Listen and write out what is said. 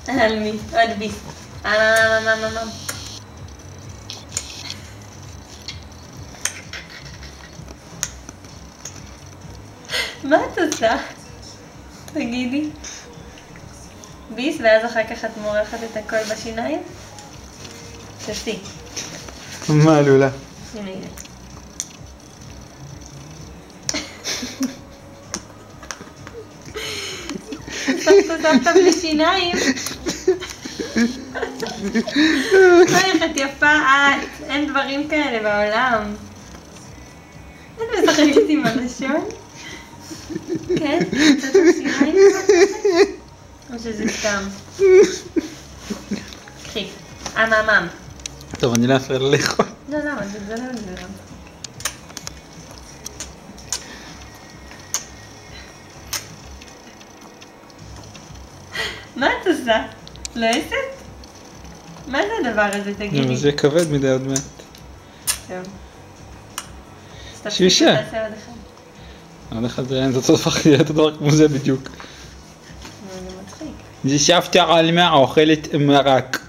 על מי? עוד ביס. אממממממ. מה את עושה? תגידי. ביס, ואז אחר כך את מורחת את הכל בשיניים? תעשי. מה עלולה? הנה הנה. סבתא בלי שיניים. איך את יפה את, אין דברים כאלה בעולם. את משחקת עם הלשון? כן? קצת בשיניים? או שזה סתם? קחי, אממם. טוב, אני לא אפריע לה לאכול. לא, למה? זה לא נראה. מה את עושה? לועסת? מה זה הדבר הזה, תגידי? זה כבד מדי עוד מעט. טוב. שישה. תעשה עוד אחד. עוד אחד זה אותו דבר כמו זה בדיוק. זה מצחיק. זה סבתא עלמה אוכלת מרק.